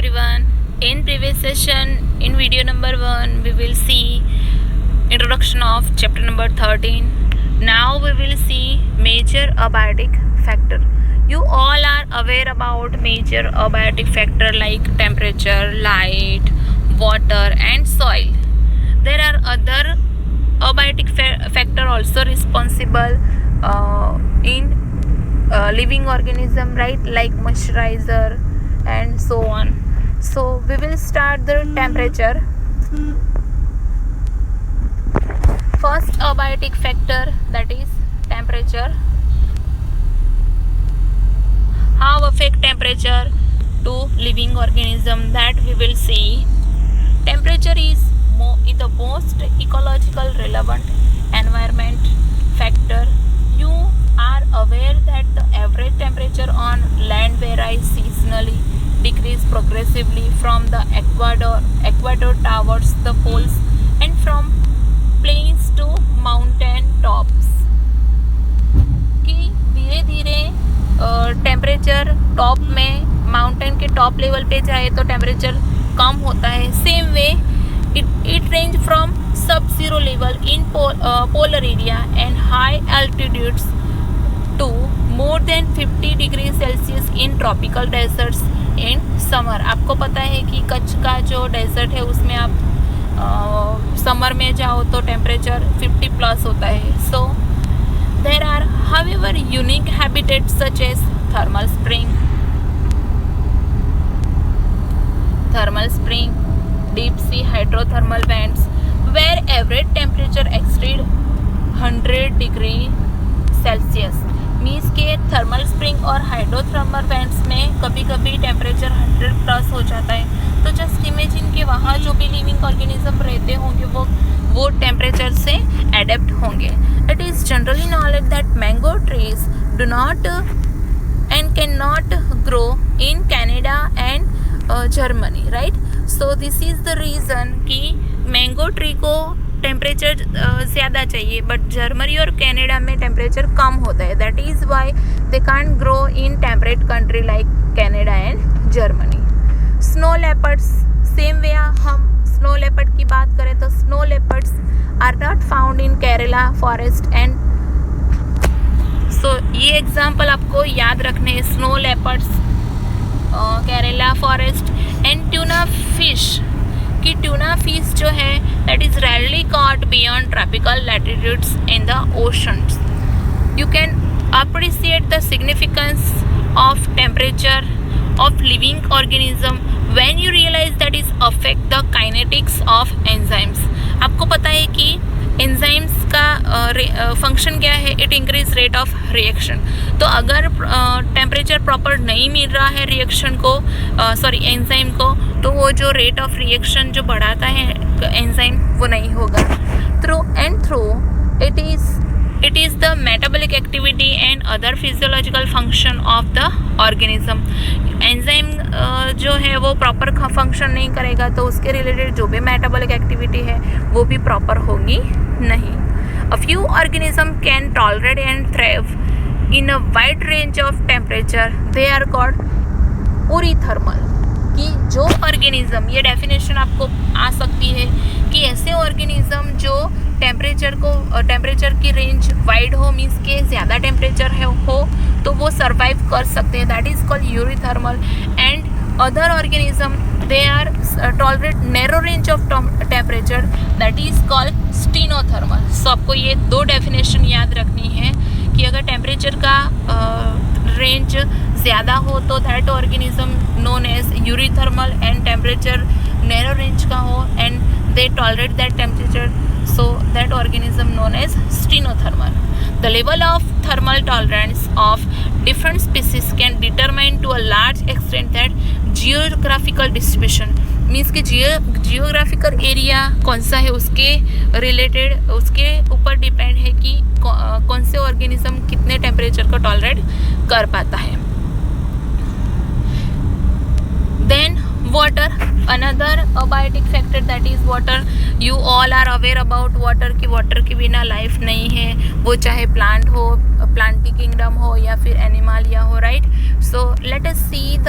everyone. In previous session, in video number 1, we will see introduction of chapter number 13. Now we will see major abiotic factor. You all are aware about major abiotic factor like temperature, light, water and soil. There are other abiotic factor also responsible in living organism, right, like moisturizer and so on. So we will start the temperature. First abiotic factor, that is temperature. How affect temperature to living organism, that we will see. Temperature is the most ecological relevant environment factor. You are aware that the average temperature on land varies seasonally, decrease progressively from the equator towards the poles and from plains to mountain tops. कि धीरे धीरे temperature top में mountain के top level पे जाए तो temperature कम होता है. Same way it range from sub-zero level in polar area and high altitudes to more than 50 degrees Celsius in tropical deserts in summer. आपको पता है कि कच्छ का जो डेजर्ट है उसमें आप समर में जाओ तो टेम्परेचर 50 प्लस होता है. So there are however unique habitats such as thermal spring, deep sea hydrothermal vents where average temperature exceed 100 degree Celsius. Means के थर्मल स्प्रिंग और हाइड्रोथर्मल वेंट्स में कभी कभी टेम्परेचर 100 प्लस हो जाता है. तो जस्ट इमेजिन कि वहाँ जो भी लिविंग ऑर्गेनिज्म रहते होंगे वो टेम्परेचर से एडेप्ट होंगे. It is generally knowledge that mango trees do not and can not grow in Canada and Germany, right. So this is the reason कि मैंगो ट्री को टेम्परेचर ज़्यादा चाहिए बट जर्मनी और कनाडा में temperature कम होता है. That is why they can't grow in temperate country like Canada and Germany. Snow leopards, same way हम snow leopard की बात करें तो snow leopards are not found in Kerala forest and so ये एग्जाम्पल आपको याद रखने हैं. Snow leopards, Kerala forest and tuna fish कि ट्यूना फिश जो है that is rarely caught beyond tropical latitudes in the oceans. You can appreciate the significance of temperature of living organism when you realise that is affect the kinetics of enzymes. आपको पता है कि enzymes का function क्या है, it increase rate of reaction. तो अगर temperature proper नहीं मिल रहा है रिएक्शन को, एंजाइम को, तो वो जो रेट ऑफ रिएक्शन जो बढ़ाता है एंजाइम वो नहीं होगा. Through it is the metabolic activity and other physiological function of the organism. Enzyme जो है वो प्रॉपर फंक्शन नहीं करेगा तो उसके रिलेटेड जो भी मेटाबॉलिक एक्टिविटी है वो भी प्रॉपर होगी नहीं. A few organisms can tolerate and thrive in a wide range of temperature. They are called eurythermal. कि जो ऑर्गेनिज्म, ये डेफिनेशन आपको आ सकती है कि ऐसे ऑर्गेनिज्म जो टेम्परेचर की रेंज वाइड हो, मीन्स के ज़्यादा टेम्परेचर है हो तो वो सर्वाइव कर सकते हैं. That is called eurythermal. And other organism they are tolerate narrow range of temperature, that is called stenothermal. So आपको ये दो डेफिनेशन याद रखनी है कि अगर टेम्परेचर का रेंज ज़्यादा हो तो that organism known as eurythermal and temperature narrow range का हो and they tolerate that temperature, so that organism known as stenothermal. The level of thermal tolerance of different species can determine to a large extent that geographical distribution. Means कि geographical area कौन सा है उसके related, उसके ऊपर depend है कि कौन से ऑर्गेनिज्म कितने टेम्परेचर को टॉलरेट कर पाता है. Then water, another abiotic factor, that is water. You all are aware about water कि water के बिना लाइफ नहीं है, वो चाहे प्लांट हो, प्लांटी किंगडम हो या फिर एनिमल या हो, right. So let us see the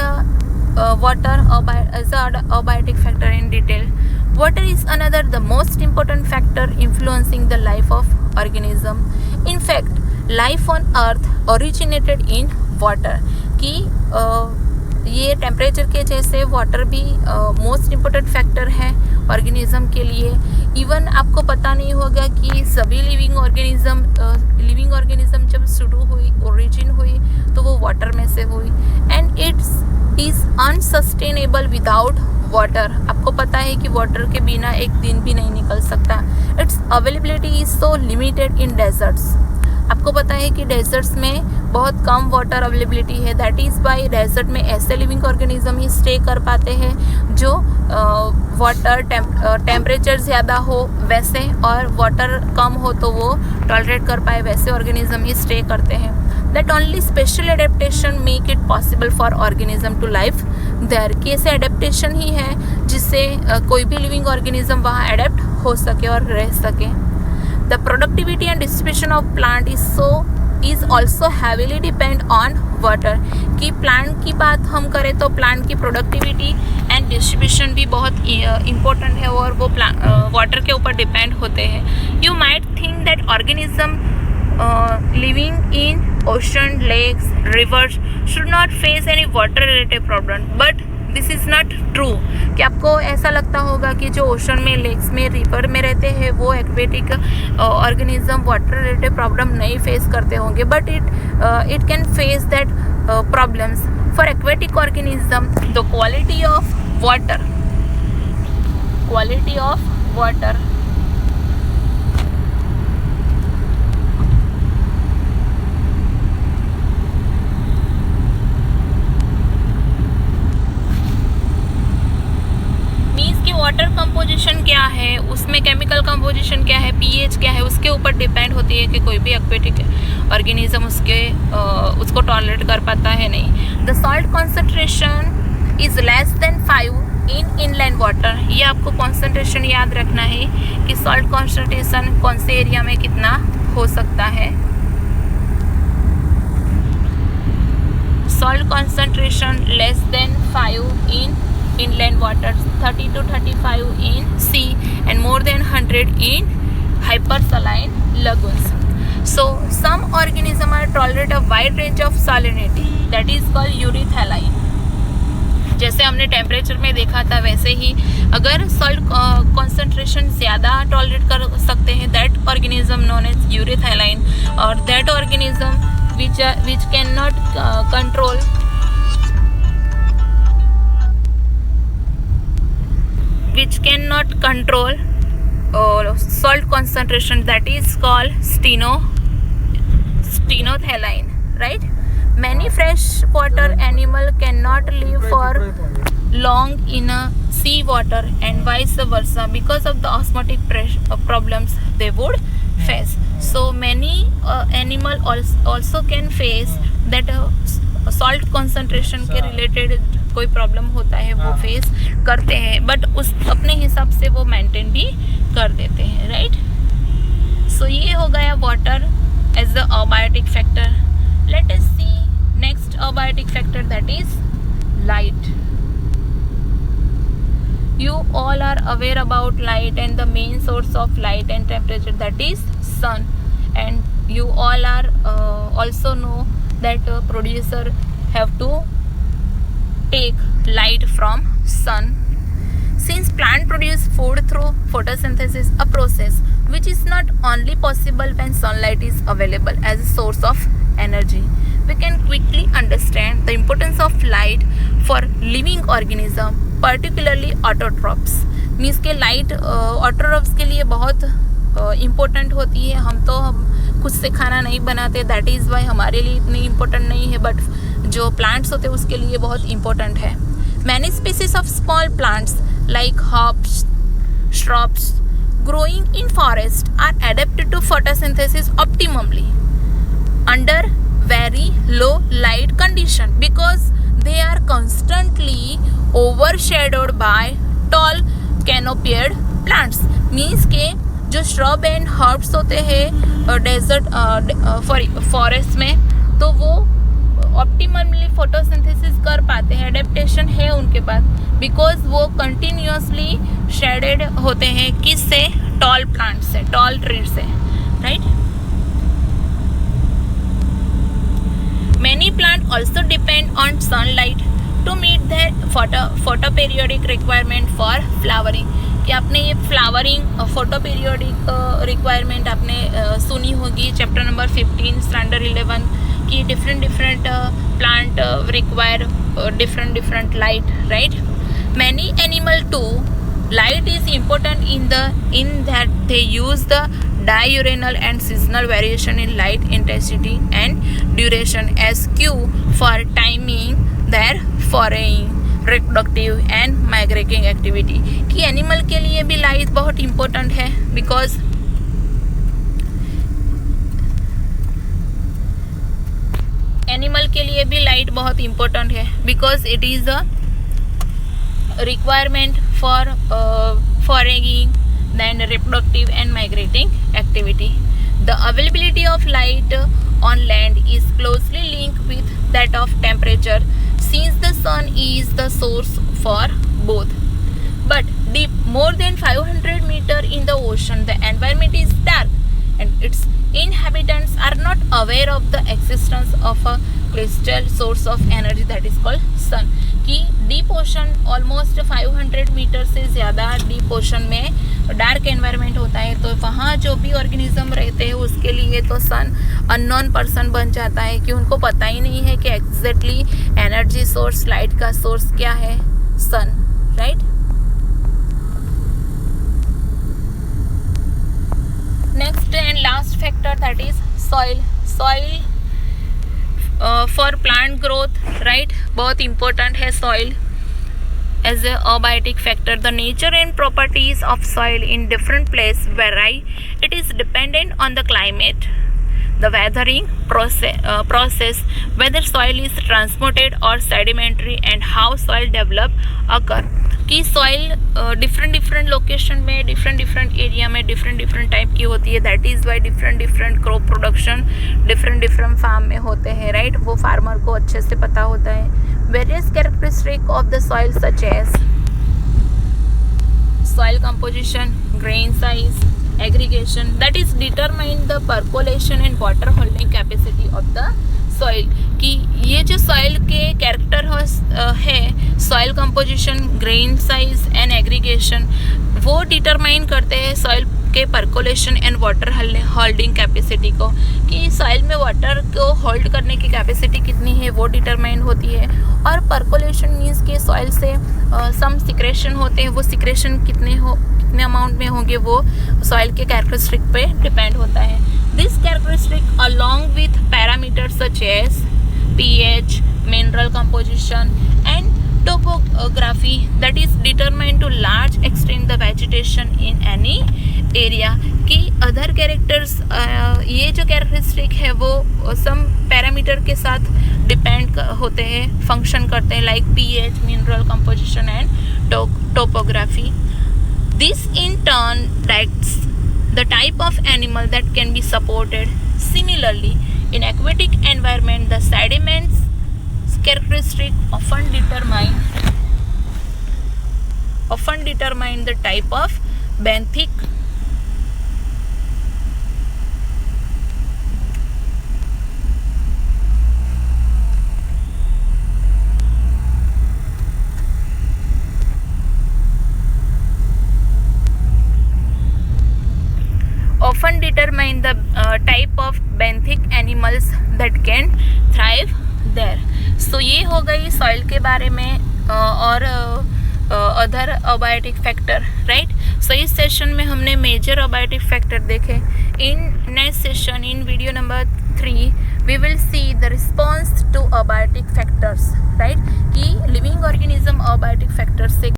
water as a abiotic factor in detail. Water is another the most important factor influencing the life of organism. In fact, life on earth originated in water. कि ये temperature के जैसे water भी most important factor है organism के लिए. Even आपको पता नहीं होगा कि सभी लिविंग ऑर्गेनिज्म जब शुरू हुई, ओरिजिन हुई, तो वो वाटर में से हुई. And it's is unsustainable without water. आपको पता है कि वाटर के बिना एक दिन भी नहीं निकल सकता. It's availability is so limited in desserts. आपको पता है कि डेजर्ट्स में बहुत कम वाटर अवेलेबिलिटी है. दैट इज़ बाय डेजर्ट में ऐसे लिविंग ऑर्गेनिज्म ही स्टे कर पाते हैं जो वाटर टेम्परेचर ज़्यादा हो वैसे, और वाटर कम हो तो वो टॉलरेट कर पाए वैसे ऑर्गेनिज्म ही स्टे करते हैं. That only special adaptation make it possible for organism to life there. कि ऐसे एडेप्टेशन ही है जिससे कोई भी लिविंग ऑर्गेनिज्म वहाँ एडेप्ट हो सके और रह सके. The productivity and distribution of plant is also heavily depend on water. कि प्लांट की बात हम करें तो प्लांट की प्रोडक्टिविटी एंड डिस्ट्रीब्यूशन भी बहुत इम्पोर्टेंट है और वो वाटर के ऊपर डिपेंड होते हैं. You might think that organism living in ocean, lakes, rivers should not face any water related problem, but this is not true. कि आपको ऐसा लगता होगा कि जो ओशन में, लेक्स में, रिवर में रहते हैं वो aquatic organism water related problem नहीं फेस करते होंगे, but it can face that problems. For aquatic organism the quality of water water composition क्या है, उसमें केमिकल कंपोजिशन क्या है, पीएच क्या है, उसके ऊपर डिपेंड होती है कि कोई भी एक्वेटिक ऑर्गेनिज्म उसको टॉलरेट कर पाता है नहीं. The salt concentration is less than 5 in inland water. ये आपको कॉन्सेंट्रेशन याद रखना है कि सॉल्ट कॉन्सेंट्रेशन कौन से एरिया में कितना हो सकता है. Salt concentration less than 5 in inland waters, 30 to 35 in sea, and more than 100 in hypersaline lagoons. So some organisms are tolerate a wide range of salinity, that is called urethane. जैसे हमने temperature में देखा था वैसे ही अगर salt concentration ज़्यादा tolerate कर सकते हैं, दैट ऑर्गेनिज्म नोन एज यूरेथाइलाइन, और that organism which can not control which cannot control salt concentration, that is called stenothaline, right? Many freshwater animal cannot live for long in a sea water and vice versa because of the osmotic problems they would face. So many animal also can face that salt concentration के related कोई problem होता है वो face करते हैं, but उस अपने हिसाब से वो मेंटेन भी कर देते हैं, राइट. सो ये हो गया water as a abiotic factor. Let us see next abiotic factor, that is light. You all are aware about light and the main source of light and temperature, that is sun. And you all are also know that producer have to take light from sun. Since plant produce food through photosynthesis, a process which is not only possible when sunlight is available as a source of energy, we can quickly understand the importance of light for living organism, particularly autotrophs. Means के light autotrophs के लिए बहुत important होती है. हम खुद से खाना नहीं बनाते, दैट इज़ वाई हमारे लिए इतनी इम्पोर्टेंट नहीं है, बट जो प्लांट्स होते हैं उसके लिए बहुत इम्पोर्टेंट है. Many species of small plants like herbs, shrubs growing in forest are adapted to photosynthesis optimally under very low light condition because they are constantly overshadowed by tall canopied plants. Means के जो shrub and herbs होते हैं desert forest में, तो वो optimally photosynthesis कर पाते हैं. एडेप्टेशन है उनके पास, बिकॉज वो कंटिन्यूसली शेडेड होते हैं किससे, टॉल प्लांट से, टॉल ट्री से, right. Many plants also depend on sunlight to meet their photoperiodic requirement for flowering. कि आपने ये फ्लावरिंग फोटोपीरियोडिक रिक्वायरमेंट आपने सुनी होगी चैप्टर नंबर 15 स्टैंडर्ड 11 की different plant require different light, right. Many animal too light is important in that they use the diurnal and seasonal variation in light intensity and duration as cue for timing their foraging, reproductive and migrating activity. कि animal के लिए भी light बहुत important है, because animal के लिए भी light बहुत इम्पोर्टेंट है, because it is a requirement for foraging, then reproductive and migrating activity. The availability of light on land is closely linked with that of temperature, since the sun is the source for both. But deep more than 500 meter in the ocean, the environment is dark and its inhabitants are not aware of the existence of a crystal source of energy that is called sun. कि deep ocean almost 500 metre से ज़्यादा deep ocean में dark environment होता है, तो वहाँ जो भी ऑर्गेनिज्म रहते हैं उसके लिए तो सन अननोन पर्सन बन जाता है, कि उनको पता ही नहीं है कि एग्जैक्टली एनर्जी सोर्स, लाइट का सोर्स क्या है, sun, right. Next and last factor that is soil for plant growth, right. बहुत इंपॉर्टेंट है soil as a abiotic factor. The nature and properties of soil in different place vary. It is dependent on the climate, the weathering process, whether soil is transported or sedimentary, and how soil develop occur. कि soil different location में, different area में different type की होती है. That is why different crop production different farm में होते हैं, right. वो फार्मर को अच्छे से पता होता है. Various characteristic of the soil such as soil composition, grain size, aggregation, that is determine the percolation and water holding capacity of the soil. कि ये जो soil के कैरेक्टर है, soil composition, grain size and aggregation, वो determine करते हैं soil के percolation and water holding capacity को. कि soil में water को होल्ड करने की कैपेसिटी कितनी है वो डिटरमाइन होती है. और percolation मीन्स कि soil से सम सिक्रेशन होते हैं, वो सिक्रेशन कितने अमाउंट में होंगे वो सॉइल के कैरेक्टरिस्टिक पे डिपेंड होता है. This characteristic along with parameters such as pH, mineral composition and topography that is determine to large extent the vegetation in any area. की अदर कैरेक्टर्स, ये जो कैरेक्टरिस्टिक है वो सम पैरामीटर के साथ डिपेंड होते हैं, फंक्शन करते हैं, like pH, mineral composition and topography. This in turn directs the type of animal that can be supported. Similarly, in aquatic environment, the sediments characteristic often determine the type of benthic animals that can thrive there. So ये हो गई soil के बारे में और other abiotic factor, right. सो इस session में हमने मेजर अबायोटिक फैक्टर देखे. In next session, in video number 3, we will see the response to abiotic factors, right. कि लिविंग ऑर्गेनिज्म अबायोटिक फैक्टर्स से